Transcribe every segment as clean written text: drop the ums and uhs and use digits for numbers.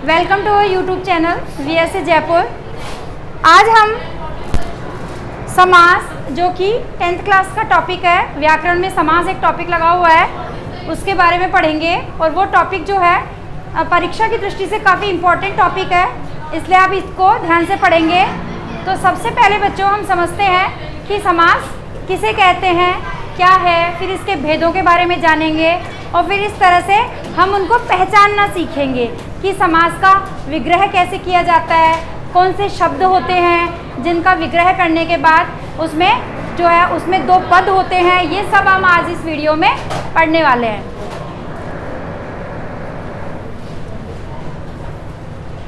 Welcome to our YouTube channel VSA Jaipur. आज हम समास, जो कि 10th क्लास का टॉपिक है, व्याकरण में समास एक टॉपिक लगा हुआ है, उसके बारे में पढ़ेंगे। और वो टॉपिक जो है परीक्षा की दृष्टि से काफ़ी इम्पोर्टेंट टॉपिक है, इसलिए आप इसको ध्यान से पढ़ेंगे। तो सबसे पहले बच्चों हम समझते हैं कि समास किसे कहते हैं, क्या है, फिर इसके भेदों के बारे में जानेंगे और फिर इस तरह से हम उनको पहचानना सीखेंगे कि समास का विग्रह कैसे किया जाता है, कौन से शब्द होते हैं जिनका विग्रह करने के बाद उसमें जो है उसमें दो पद होते हैं। ये सब हम आज इस वीडियो में पढ़ने वाले हैं।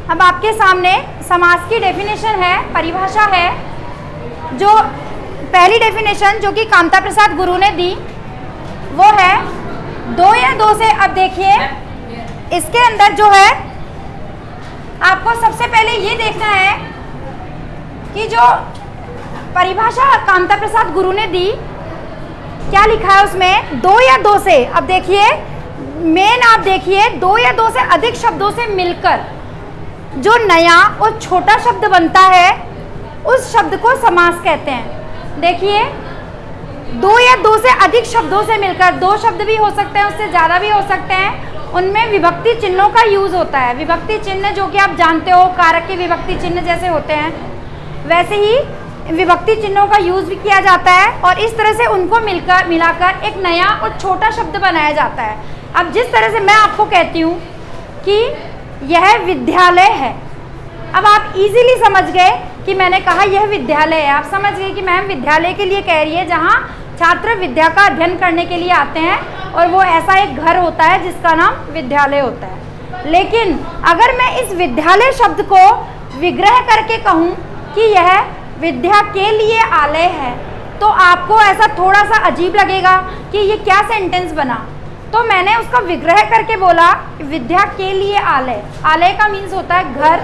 अब आपके सामने समास की डेफिनेशन है, परिभाषा है। जो पहली डेफिनेशन जो कि कामता प्रसाद गुरु ने दी वो है दो या दो से। अब देखिए इसके अंदर जो है आपको सबसे पहले ये देखना है कि जो परिभाषा कामता प्रसाद गुरु ने दी क्या लिखा है उसमें, दो या दो से। अब देखिए मेन, आप देखिए दो या दो से अधिक शब्दों से मिलकर जो नया और छोटा शब्द बनता है उस शब्द को समास कहते हैं। देखिए दो या दो से अधिक शब्दों से मिलकर, दो शब्द भी हो सकते हैं, उससे ज़्यादा भी हो सकते हैं, उनमें विभक्ति चिन्हों का यूज़ होता है। विभक्ति चिन्ह जो कि आप जानते हो, कारक के विभक्ति चिन्ह जैसे होते हैं वैसे ही विभक्ति चिन्हों का यूज़ भी किया जाता है और इस तरह से उनको मिलाकर एक नया और छोटा शब्द बनाया जाता है। अब जिस तरह से मैं आपको कहती हूँ कि यह विद्यालय है, अब आप इजीली समझ गए कि मैंने कहा यह विद्यालय है। आप समझ गए कि मैम विद्यालय के लिए कह रही है जहाँ छात्र विद्या का अध्ययन करने के लिए आते हैं और वो ऐसा एक घर होता है जिसका नाम विद्यालय होता है। लेकिन अगर मैं इस विद्यालय शब्द को विग्रह करके कहूँ कि यह विद्या के लिए आलय है तो आपको ऐसा थोड़ा सा अजीब लगेगा कि ये क्या सेंटेंस बना। तो मैंने उसका विग्रह करके बोला विद्या के लिए आलय। आलय का मीन्स होता है घर,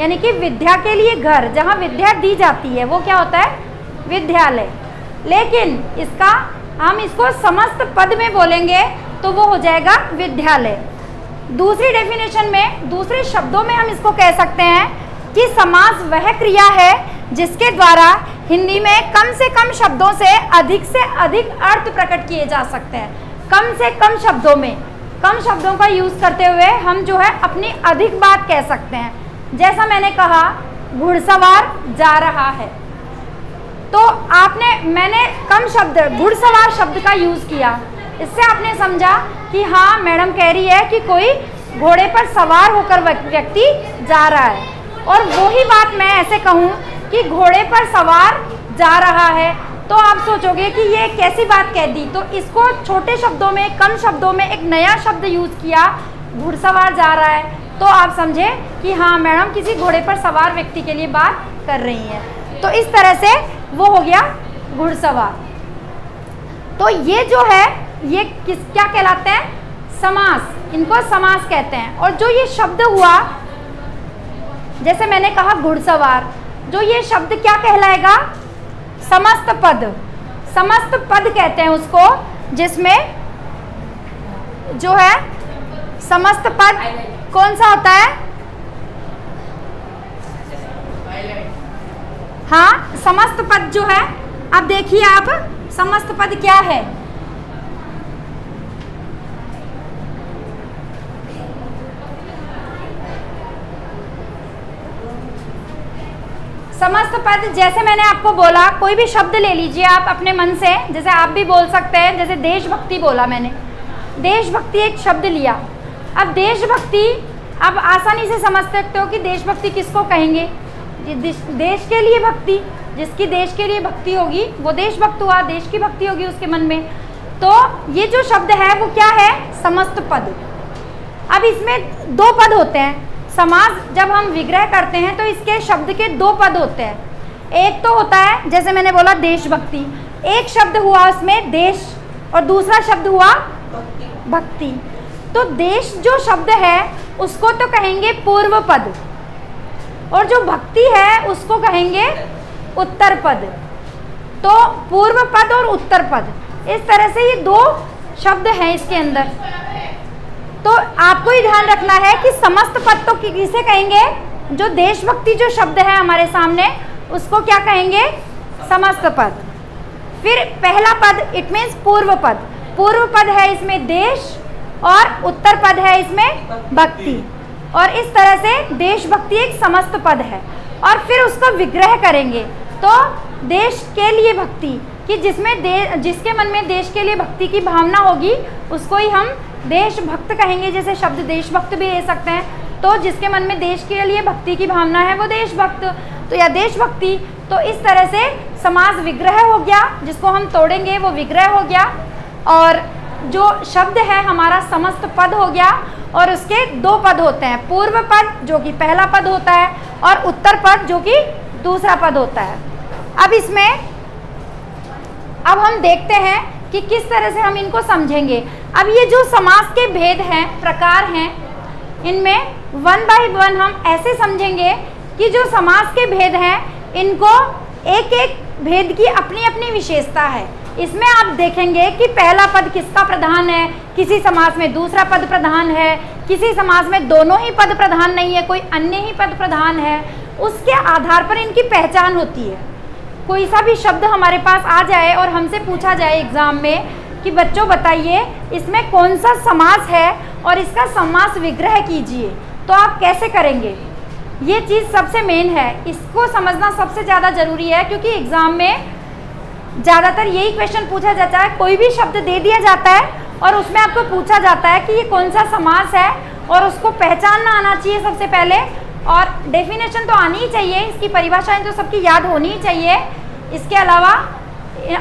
यानी कि विद्या के लिए घर जहाँ विद्या दी जाती है वो क्या होता है, विद्यालय। लेकिन हम इसको समस्त पद में बोलेंगे तो वो हो जाएगा विद्यालय। दूसरी डेफिनेशन में, दूसरे शब्दों में हम इसको कह सकते हैं कि समास वह क्रिया है जिसके द्वारा हिंदी में कम से कम शब्दों से अधिक अर्थ प्रकट किए जा सकते हैं। कम से कम शब्दों में, कम शब्दों का यूज़ करते हुए हम जो है अपनी अधिक बात कह सकते हैं। जैसा मैंने कहा घुड़सवार जा रहा है, तो मैंने कम शब्द घुड़सवार शब्द का यूज़ किया, इससे आपने समझा कि हाँ मैडम कह रही है कि कोई घोड़े पर सवार होकर व्यक्ति जा रहा है। और वही बात मैं ऐसे कहूँ कि घोड़े पर सवार जा रहा है तो आप सोचोगे कि ये कैसी बात कह दी। तो इसको छोटे शब्दों में, कम शब्दों में एक नया शब्द यूज़ किया, घुड़सवार जा रहा है, तो आप समझे कि हाँ मैडम किसी घोड़े पर सवार व्यक्ति के लिए बात कर रही हैं। तो इस तरह से वो हो गया घुड़सवार। तो ये जो है ये क्या कहलाते हैं, समास, इनको समास कहते हैं। और जो ये शब्द हुआ, जैसे मैंने कहा घुड़सवार, जो ये शब्द क्या कहलाएगा, समस्त पद। समस्त पद कहते हैं उसको, जिसमें जो है समस्त पद कौन सा होता है, हाँ समस्त पद जो है। अब देखिए आप समस्त पद क्या है, समस्त पद जैसे मैंने आपको बोला, कोई भी शब्द ले लीजिए आप अपने मन से, जैसे आप भी बोल सकते हैं, जैसे देशभक्ति बोला मैंने, देशभक्ति एक शब्द लिया। अब देशभक्ति आप आसानी से समझ सकते हो कि देशभक्ति किसको कहेंगे, देश के लिए भक्ति, जिसकी देश के लिए भक्ति होगी वो देशभक्त हुआ, देश की भक्ति होगी उसके मन में। तो ये जो शब्द है वो क्या है, समस्त पद। अब इसमें दो पद होते हैं। समास जब हम विग्रह करते हैं तो इसके शब्द के दो पद होते हैं। एक तो होता है जैसे मैंने बोला देशभक्ति, एक शब्द हुआ उसमें देश और दूसरा शब्द हुआ भक्ति। तो देश जो शब्द है उसको तो कहेंगे पूर्व पद और जो भक्ति है उसको कहेंगे उत्तर पद। तो पूर्व पद और उत्तर पद, इस तरह से ये दो शब्द हैं इसके अंदर। तो आपको ही ध्यान रखना है कि समस्त पद तो किसे कहेंगे, जो देशभक्ति जो शब्द है हमारे सामने उसको क्या कहेंगे, समस्त पद। फिर पहला पद इट मीन्स पूर्व पद, पूर्व पद है इसमें देश और उत्तर पद है इसमें भक्ति, और इस तरह से देशभक्ति एक समस्त पद है। और फिर उसको विग्रह करेंगे तो देश के लिए भक्ति, कि जिसके मन में देश के लिए भक्ति की भावना होगी उसको ही हम देशभक्त कहेंगे, जैसे शब्द देशभक्त भी ले सकते हैं। तो जिसके मन में देश के लिए भक्ति की भावना है वो देशभक्त, तो या देशभक्ति। तो इस तरह से समास विग्रह हो गया, जिसको हम तोड़ेंगे वो विग्रह हो गया। और जो शब्द है हमारा समस्त पद हो गया, और उसके दो पद होते हैं, पूर्व पद जो कि पहला पद होता है और उत्तर पद जो कि दूसरा पद होता है। अब हम देखते हैं कि किस तरह से हम इनको समझेंगे। अब ये जो समास के भेद हैं, प्रकार हैं, इनमें वन बाय वन हम ऐसे समझेंगे कि जो समास के भेद हैं इनको एक एक भेद की अपनी अपनी विशेषता है। इसमें आप देखेंगे कि पहला पद किसका प्रधान है, किसी समास में दूसरा पद प्रधान है, किसी समास में दोनों ही पद प्रधान नहीं है, कोई अन्य ही पद प्रधान है। उसके आधार पर इनकी पहचान होती है। कोई सा भी शब्द हमारे पास आ जाए और हमसे पूछा जाए एग्जाम में कि बच्चों बताइए इसमें कौन सा समास है और इसका समास विग्रह कीजिए, तो आप कैसे करेंगे? ये चीज़ सबसे मेन है, इसको समझना सबसे ज़्यादा ज़रूरी है, क्योंकि एग्ज़ाम में ज़्यादातर यही क्वेश्चन पूछा जाता है। कोई भी शब्द दे दिया जाता है और उसमें आपको पूछा जाता है कि ये कौन सा समास है, और उसको पहचानना आना चाहिए सबसे पहले, और डेफिनेशन तो आनी ही चाहिए, इसकी परिभाषाएं तो सबकी याद होनी ही चाहिए। इसके अलावा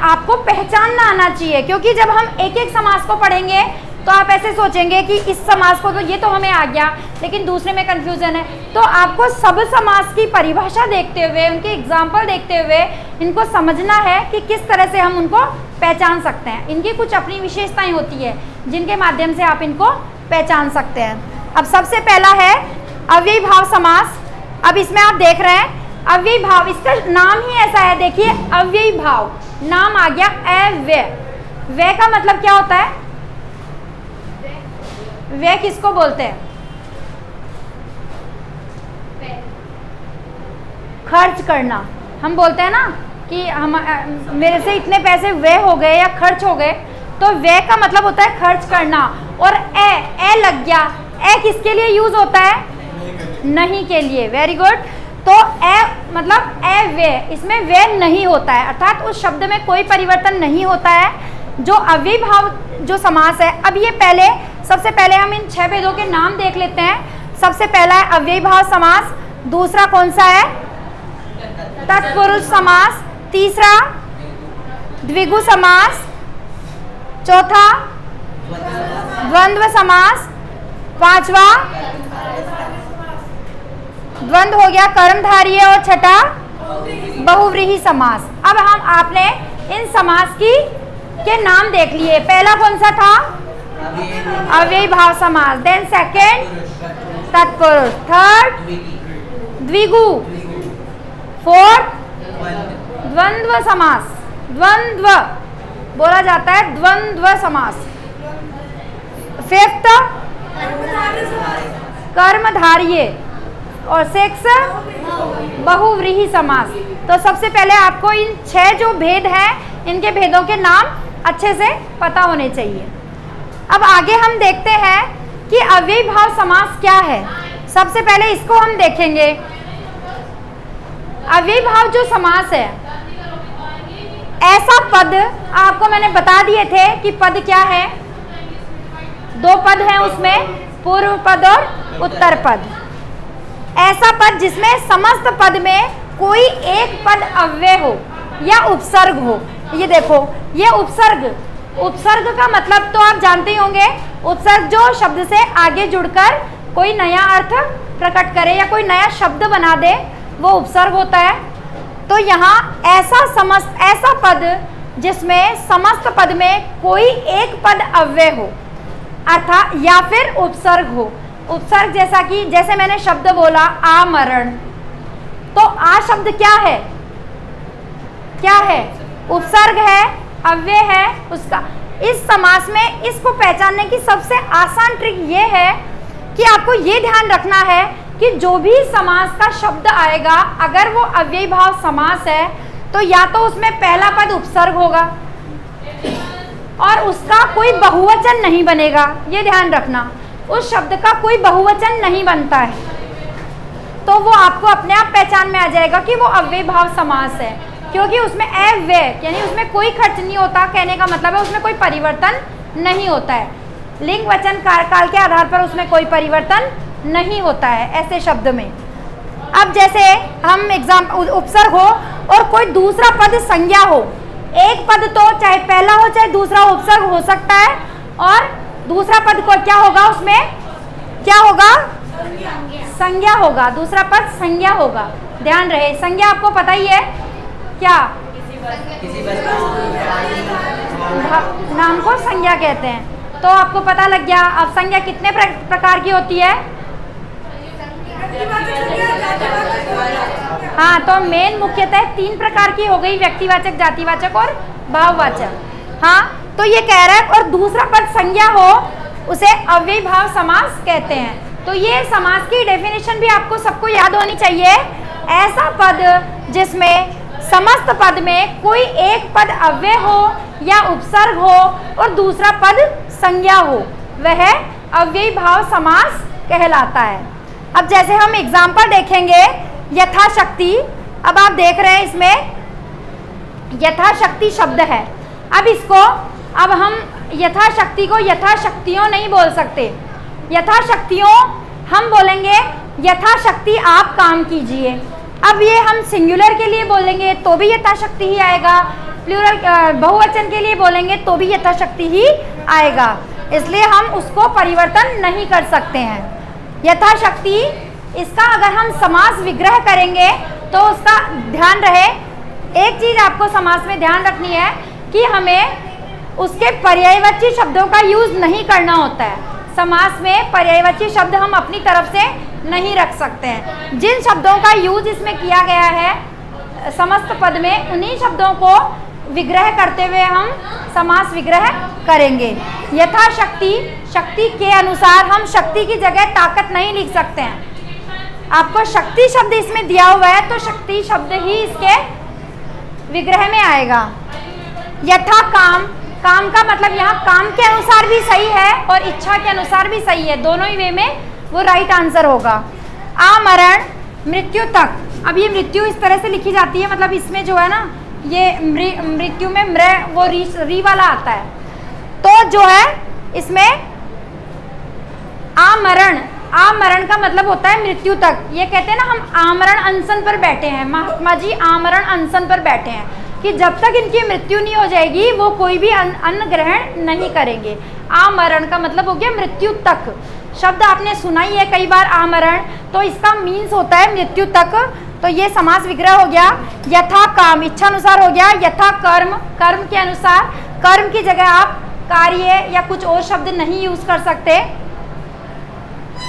आपको पहचानना आना चाहिए, क्योंकि जब हम एक एक समास को पढ़ेंगे तो आप ऐसे सोचेंगे कि इस समास को तो ये तो हमें आ गया, लेकिन दूसरे में कन्फ्यूज़न है। तो आपको सब समास की परिभाषा देखते हुए, उनके एग्जाम्पल देखते हुए इनको समझना है कि किस तरह से हम उनको पहचान सकते हैं। इनकी कुछ अपनी विशेषताएं होती है जिनके माध्यम से आप इनको पहचान सकते हैं। अब सबसे पहला है अव्ययी भाव समास। अब इसमें आप देख रहे हैं अव्ययी भाव, इसका नाम ही ऐसा है, देखिए अव्ययी भाव नाम आ गया अव्यय। व्यय का मतलब क्या होता है? व्यय किसको बोलते हैं? खर्च करना। हम बोलते हैं ना कि हम मेरे से इतने पैसे व्यय हो गए या खर्च हो गए, तो व्यय का मतलब होता है खर्च करना। और ए लग गया, ए किसके लिए यूज होता है? नहीं के लिए। Very good. तो ए मतलब अव्यय, इसमें व्यय नहीं होता है, अर्थात उस शब्द में कोई परिवर्तन नहीं होता है, जो अव्ययी भाव जो समास है। अब ये सबसे पहले हम इन 6 भेदों के नाम देख लेते हैं। सबसे पहला है अव्ययी भाव समास, दूसरा कौन सा है? तत्पुरुष समास, तीसरा द्विगु समास, चौथा द्वंद्व समास, पांचवा द्वंद्व हो गया कर्मधारय, और छठा बहुव्रीहि समास। अब आपने इन समास के नाम देख लिए। पहला कौन सा था? अव्ययी भाव समास। देन सेकंड तत्पुरुष, थर्ड द्विगु, फोर्थ द्वंद्व समास। द्वंद्व बोला जाता है, द्वंद्व समास। फिफ्थ कर्मधारय, और सिक्स बहुव्रीहि समास। तो सबसे पहले आपको इन 6 जो भेद हैं इनके भेदों के नाम अच्छे से पता होने चाहिए। अब आगे हम देखते हैं कि अव्ययी भाव समास क्या है। सबसे पहले इसको हम देखेंगे। अव्ययी भाव जो समास है, ऐसा पद, आपको मैंने बता दिए थे कि पद क्या है। 2 पद हैं उसमें, पूर्व पद और उत्तर पद। ऐसा पद जिसमें समस्त पद में कोई एक पद अव्यय हो या उपसर्ग हो। ये देखो, ये उपसर्ग का मतलब तो आप जानते ही होंगे। उपसर्ग जो शब्द से आगे जुड़कर कोई नया अर्थ प्रकट करे या कोई नया शब्द बना दे, वो उपसर्ग होता है। तो यहाँ ऐसा पद जिसमें समस्त पद में कोई एक पद अव्यय हो, अर्थात या फिर उपसर्ग हो। उपसर्ग जैसे मैंने शब्द बोला आमरण, तो आ शब्द क्या है? उपसर्ग है, अव्यय है उसका। इस समास में इसको पहचानने की सबसे आसान ट्रिक ये है कि आपको ये ध्यान रखना है कि जो भी समास का शब्द आएगा, अगर वो अव्ययी भाव समास है तो या तो उसमें पहला पद उपसर्ग होगा और उसका कोई बहुवचन नहीं बनेगा। ये ध्यान रखना, उस शब्द का कोई बहुवचन नहीं बनता है, तो वो आपको अपने आप पहचान में आ जाएगा कि वो अव्ययी भाव समास है, क्योंकि उसमें अव्यय यानी उसमें कोई खर्च नहीं होता। कहने का मतलब है उसमें कोई परिवर्तन नहीं होता है। लिंग वचन काल के आधार पर उसमें कोई परिवर्तन नहीं होता है ऐसे शब्द में। अब जैसे हम उपसर्ग हो और कोई दूसरा पद संज्ञा हो, एक पद तो चाहे पहला हो चाहे दूसरा उपसर्ग हो सकता है, और दूसरा पद को क्या होगा, उसमें क्या होगा, संज्ञा होगा। दूसरा पद संज्ञा होगा। ध्यान रहे, संज्ञा आपको पता ही है क्या, नाम को संज्ञा कहते हैं, तो आपको पता लग गया। अब संज्ञा कितने प्रकार की होती है? हाँ, तो मेन मुख्यतः 3 प्रकार की हो गई, व्यक्तिवाचक, जातिवाचक और भाववाचक। हाँ, तो ये कह रहा है और दूसरा पद संज्ञा हो उसे अव्ययी भाव समास कहते हैं। तो ये समास की डेफिनेशन भी आपको सबको याद होनी चाहिए। ऐसा पद जिसमें समस्त पद में कोई एक पद अव्यय हो या उपसर्ग हो और दूसरा पद संज्ञा हो, वह अव्ययी भाव समास कहलाता है। अब जैसे हम एग्जाम्पल देखेंगे, यथाशक्ति। अब आप देख रहे हैं इसमें यथाशक्ति शब्द है। अब हम यथाशक्ति को यथाशक्तियों नहीं बोल सकते। यथाशक्तियों हम बोलेंगे यथाशक्ति आप काम कीजिए। अब ये हम सिंगुलर के लिए बोलेंगे तो भी यथाशक्ति ही आएगा, प्लूरल बहुवचन के लिए बोलेंगे तो भी यथाशक्ति ही आएगा, इसलिए हम उसको परिवर्तन नहीं कर सकते हैं। यथाशक्ति, इसका अगर हम समास विग्रह करेंगे तो उसका ध्यान रहे, एक चीज आपको समास में ध्यान रखनी है कि हमें उसके पर्यायवाची शब्दों का यूज नहीं करना होता है। समास में पर्यायवाची शब्द हम अपनी तरफ से नहीं रख सकते हैं। जिन शब्दों का यूज इसमें किया गया है समस्त पद में, उन्हीं शब्दों को विग्रह करते हुए हम समास विग्रह करेंगे। यथाशक्ति, शक्ति के अनुसार, हम शक्ति की जगह ताकत नहीं लिख सकते हैं। आपको शक्ति शब्द इसमें दिया हुआ है तो शक्ति शब्द ही इसके विग्रह में आएगा। यथा काम, काम का मतलब यहाँ काम के अनुसार भी सही है और इच्छा के अनुसार भी सही है, दोनों ही वे में वो राइट आंसर होगा। आमरण, मृत्यु तक। अब ये मृत्यु इस तरह से लिखी जाती है, मतलब इसमें जो है ना, ये मृत्यु में मृ वो री वाला आता है, तो जो है इसमें आमरण, आमरण का मतलब होता है मृत्यु तक। ये कहते हैं ना, हम आमरण अनशन पर बैठे हैं, महात्मा जी आमरण अनशन पर बैठे हैं, कि जब तक इनकी मृत्यु नहीं हो जाएगी वो कोई भी अन्न ग्रहण नहीं करेंगे। आमरण का मतलब हो गया मृत्यु तक। शब्द आपने सुना ही है कई बार, आमरण, तो इसका मीन्स होता है मृत्यु तक। तो ये समास विग्रह हो गया। यथा काम, इच्छा अनुसार हो गया। यथा कर्म, कर्म के अनुसार, कर्म की जगह आप कार्य या कुछ और शब्द नहीं यूज कर सकते।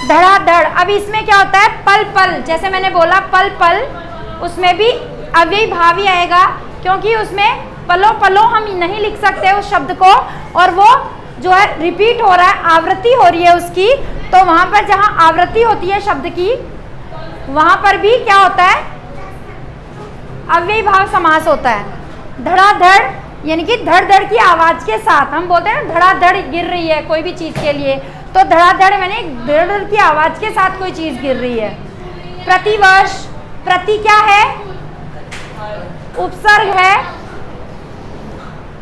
धड़ाधड़, अब इसमें क्या होता है, पल पल, जैसे मैंने बोला पल पल, उसमें भी अव्ययी भाव ही आएगा, क्योंकि उसमें पलो पलो हम नहीं लिख सकते उस शब्द को, और वो जो है रिपीट हो रहा है, आवृत्ति हो रही है उसकी, तो वहां पर जहां आवृत्ति होती है शब्द की, वहां पर भी क्या होता है, अव्ययी भाव समास होता है। धड़ाधड़ यानी कि धड़ धड़ की आवाज के साथ, हम बोलते हैं ना धड़ाधड़ गिर रही है कोई भी चीज के लिए, तो धड़ाधड़ मैंने धड़ धड़ की आवाज के साथ कोई चीज गिर रही है। प्रतिवर्ष, प्रति क्या है, उपसर्ग है।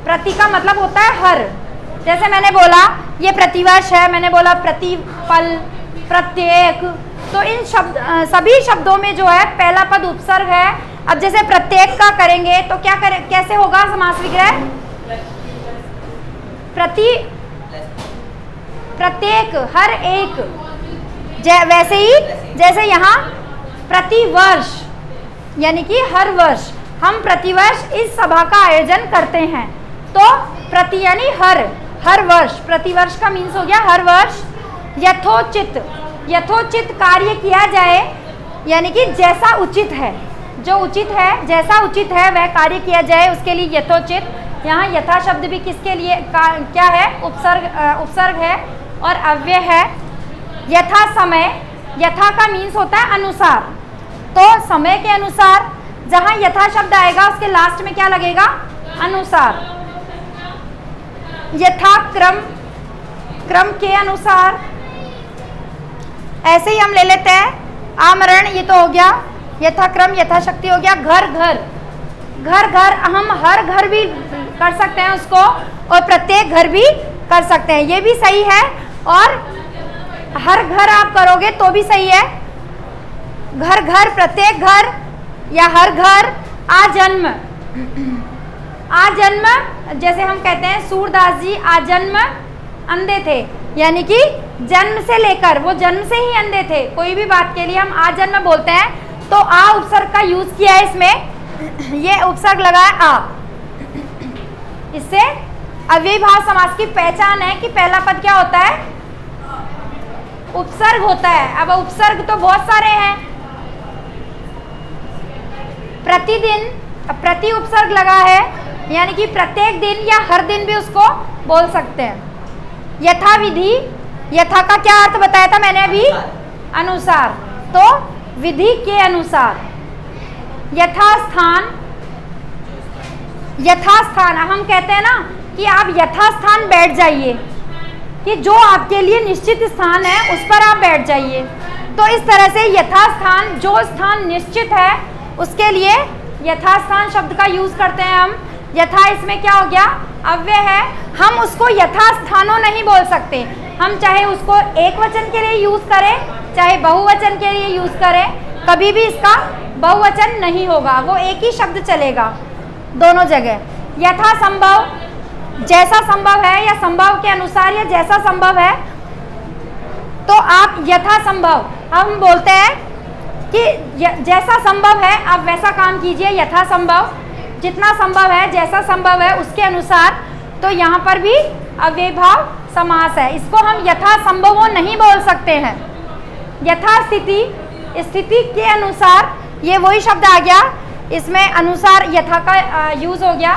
प्रति का मतलब होता है हर, जैसे मैंने बोला ये प्रतिवर्ष है, मैंने बोला प्रतिपल, प्रत्येक, तो इन शब्द सभी शब्दों में जो है पहला पद उपसर्ग है। अब जैसे प्रत्येक का करेंगे तो क्या करें, कैसे होगा समास विग्रह, प्रति, प्रत्येक, हर एक, वैसे ही जैसे यहाँ प्रतिवर्ष यानी कि हर वर्ष, हम प्रतिवर्ष इस सभा का आयोजन करते हैं, तो प्रति यानी हर, हर वर्ष, प्रतिवर्ष का मीन्स हो गया हर वर्ष। यथोचित, यथोचित कार्य किया जाए यानी कि जैसा उचित है, जो उचित है, जैसा उचित है वह कार्य किया जाए, उसके लिए यथोचित। यहाँ यथा शब्द भी किसके लिए क्या है? उपसर्ग है और अव्यय है। यथा समय, यथा का मीन्स होता है अनुसार, तो समय के अनुसार जहाँ यथा शब्द आएगा उसके लास्ट में क्या लगेगा? अनुसार। यथा क्रम, क्रम के अनुसार। ऐसे ही हम ले लेते हैं आमरण, ये तो हो गया। यथाक्रम, यथाशक्ति हो गया। घर घर, घर घर, हम हर घर भी कर सकते हैं उसको और प्रत्येक घर भी कर सकते हैं, ये भी सही है। और हर घर आप करोगे तो भी सही है। घर घर, प्रत्येक घर या हर घर। आजन्म, आजन्म, जैसे हम कहते हैं सूरदास जी आजन्म अंधे थे, यानी कि जन्म से लेकर, वो जन्म से ही अंधे थे। कोई भी बात के लिए हम आजन्म बोलते हैं तो आ उपसर्ग का यूज किया है इसमें, ये उपसर्ग लगा है आ। इससे अव्ययी भाव समास की पहचान है कि पहला पद क्या होता है? उपसर्ग होता है। अब उपसर्ग तो बहुत सारे हैं। प्रतिदिन, प्रति उपसर्ग लगा है, यानी कि प्रत्येक दिन या हर दिन भी उसको बोल सकते हैं। यथा विधि, यथा का क्या अर्थ बताया था मैंने अभी? अनुसार, तो विधि के अनुसार। यथास्थान, यथास्थान हम कहते हैं ना कि आप यथास्थान बैठ जाइए, कि जो आपके लिए निश्चित स्थान है उस पर आप बैठ जाइए। तो इस तरह से यथास्थान, जो स्थान निश्चित है उसके लिए यथास्थान शब्द का यूज करते हैं हम। यथा इसमें क्या हो गया? अव्यय है, हम उसको यथास्थानो नहीं बोल सकते। हम चाहे उसको एक वचन के लिए यूज करें, चाहे बहुवचन के लिए यूज करें, कभी भी इसका बहुवचन नहीं होगा, वो एक ही शब्द चलेगा दोनों जगह। यथा संभव, जैसा संभव है या संभव के अनुसार या जैसा संभव है, तो आप यथा संभव, हम बोलते हैं कि जैसा संभव है आप वैसा काम कीजिए। यथा संभव, जितना संभव है, जैसा संभव है उसके अनुसार। तो यहाँ पर भी अव्ययी भाव समास है, इसको हम यथा संभव नहीं बोल सकते हैं। यथास्थिति, स्थिति के अनुसार, ये वही शब्द आ गया, इसमें अनुसार यथा का यूज हो गया।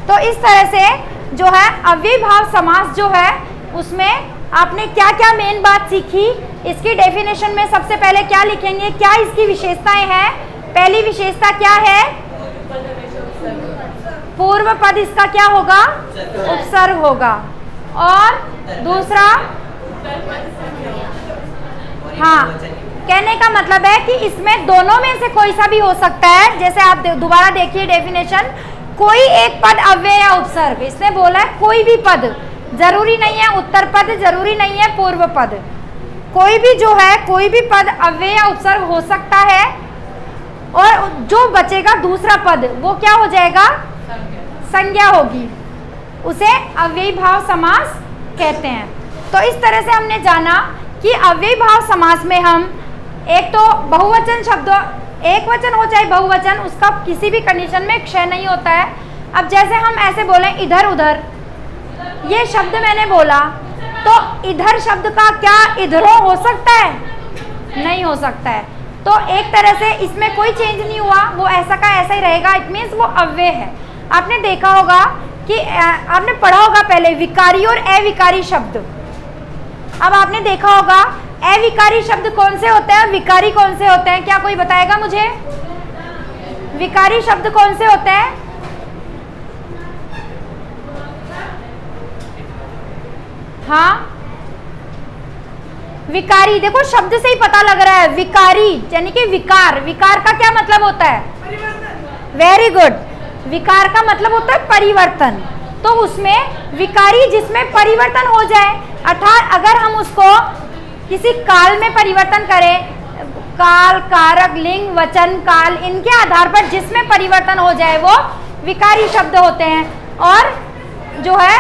तो इस तरह से जो है अव्ययी भाव समास जो है उसमें आपने क्या क्या मेन बात सीखी, इसकी डेफिनेशन में सबसे पहले क्या लिखेंगे, क्या इसकी विशेषताएं हैं। पहली विशेषता क्या है? पूर्व पद इसका क्या होगा? उपसर्ग होगा। और दूसरा, हाँ, कहने का मतलब है कि इसमें दोनों में से कोई सा भी हो सकता है। जैसे आप दोबारा देखिए डेफिनेशन, कोई एक पद अव्यय या उपसर्ग, इसने बोला है कोई भी पद, जरूरी नहीं है उत्तर पद, जरूरी नहीं है पूर्व पद, कोई भी जो है, कोई भी पद अव्यय या उपसर्ग हो सकता है। और जो बचेगा दूसरा पद वो क्या हो जाएगा? संज्ञा होगी, उसे अव्ययी भाव समास कहते हैं। तो इस तरह से हमने जाना कि अव्ययी भाव समास में हम एक तो बहुवचन शब्द, एक वचन हो चाहे बहुवचन, उसका किसी भी कंडीशन में क्षय नहीं होता है। अब जैसे हम ऐसे बोले इधर उधर, ये शब्द मैंने बोला तो इधर शब्द का क्या इधरों हो सकता है? नहीं हो सकता है। तो एक तरह से इसमें कोई चेंज नहीं हुआ, वो ऐसा का ऐसा ही रहेगा, इट मीन्स वो अव्यय है। आपने देखा होगा कि आपने पढ़ा होगा पहले विकारी और अविकारी शब्द। अब आपने देखा होगा अविकारी शब्द कौन से होते हैं, विकारी कौन से होते हैं? क्या कोई बताएगा मुझे? विकारी शब्द कौन से होते हैं? हाँ, विकारी, देखो शब्द से ही पता लग रहा है। विकारी यानी कि विकार, विकार का क्या मतलब होता है? वेरी गुड, विकार का मतलब होता है परिवर्तन। तो उसमें विकारी जिसमें परिवर्तन हो जाए, अर्थात अगर हम उसको किसी काल में परिवर्तन करें, काल, कारक, लिंग, वचन, काल, इनके आधार पर जिसमें परिवर्तन हो जाए वो विकारी शब्द होते हैं। और जो है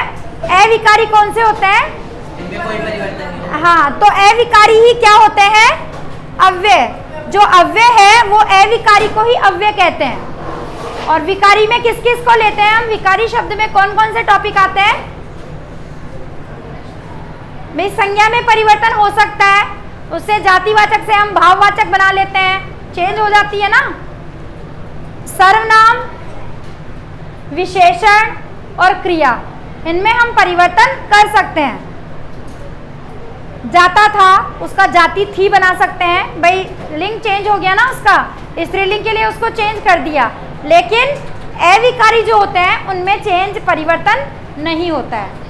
अविकारी कौन से होते हैं? कोई परिवर्तन नहीं। हाँ, तो अविकारी ही क्या होते हैं? अव्यय। जो अव्यय है वो अविकारी को ही अव्यय कहते हैं। और विकारी में किस किस को लेते हैं हम? विकारी शब्द में कौन कौन से टॉपिक आते हैं? भाई संज्ञा में परिवर्तन हो सकता है, उससे जातिवाचक से हम भाववाचक बना लेते हैं, चेंज हो जाती है ना। सर्वनाम, विशेषण, और क्रिया, इनमें हम परिवर्तन कर सकते हैं। जाता था उसका जाती थी बना सकते हैं, भाई लिंग चेंज हो गया ना उसका, स्त्रीलिंग के लिए उसको चेंज कर दिया। लेकिन अविकारी जो होते हैं उनमें चेंज परिवर्तन नहीं होता है।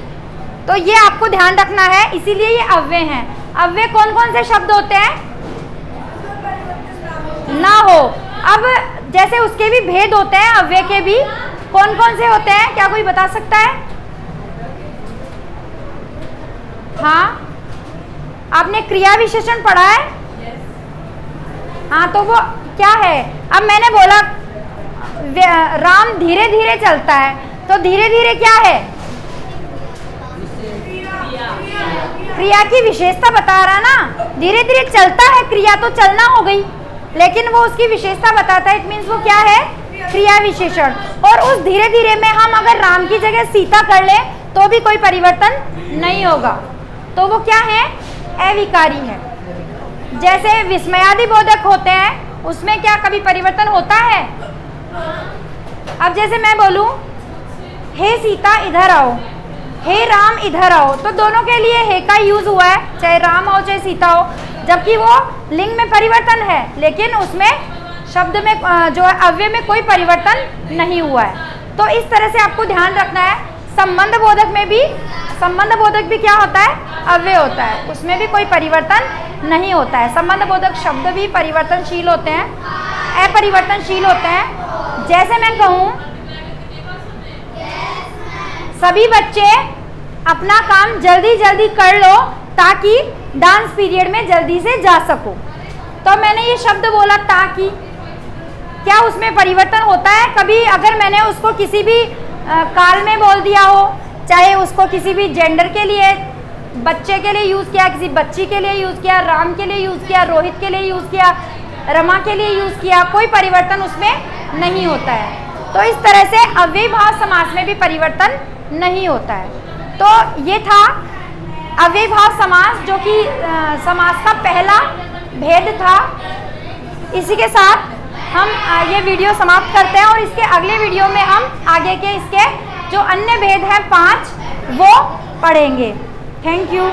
तो ये आपको ध्यान रखना है, इसीलिए ये अव्यय हैं। अव्यय कौन कौन से शब्द होते हैं? ना हो। अब जैसे उसके भी भेद होते हैं, अव्यय के भी कौन कौन से होते हैं, क्या कोई बता सकता है? हाँ, आपने क्रिया विशेषण पढ़ा है? हाँ, तो वो क्या है? अब मैंने बोला राम धीरे धीरे चलता है, तो धीरे धीरे क्या है? क्रिया की विशेषता बता रहा ना, धीरे धीरे चलता है, क्रिया तो चलना हो गई, लेकिन वो उसकी विशेषता बताता है, इट मीन्स वो क्या है? क्रिया विशेषण। और उस धीरे धीरे में हम अगर राम की जगह सीता कर ले तो भी कोई परिवर्तन नहीं होगा, तो वो क्या है? अविकारी है। जैसे विस्मयादि बोधक होते हैं, उसमें क्या कभी परिवर्तन होता है? अब जैसे मैं बोलूं हे सीता इधर आओ, हे राम इधर आओ, तो दोनों के लिए हे का यूज हुआ है, चाहे राम हो चाहे सीता हो, जबकि वो लिंग में परिवर्तन है, लेकिन उसमें शब्द में जो है अव्यय में कोई परिवर्तन नहीं हुआ है। तो इस तरह से आपको ध्यान रखना है। संबंध बोधक में भी, संबंध बोधक भी क्या होता है? अव्यय होता है, उसमें भी कोई परिवर्तन नहीं होता है। संबंध बोधक शब्द भी परिवर्तनशील होते हैं, अपरिवर्तनशील होते हैं। जैसे मैं कहूँ सभी बच्चे अपना काम जल्दी जल्दी कर लो ताकि डांस पीरियड में जल्दी से जा सको, तो मैंने ये शब्द बोला ताकि, क्या उसमें परिवर्तन होता है? कभी अगर मैंने उसको किसी भी काल में बोल दिया हो, चाहे उसको किसी भी जेंडर के लिए, बच्चे के लिए यूज़ किया, किसी बच्ची के लिए यूज़ किया, राम के लिए यूज़ किया, रोहित के लिए यूज़ किया, रमा के लिए यूज़ किया, कोई परिवर्तन उसमें नहीं होता है। तो इस तरह से अव्ययीभाव समास में भी परिवर्तन नहीं होता है। तो ये था अव्ययीभाव समास, जो कि समास का पहला भेद था। इसी के साथ हम ये वीडियो समाप्त करते हैं और इसके अगले वीडियो में हम आगे के इसके जो अन्य भेद हैं 5 वो पढ़ेंगे। Thank you.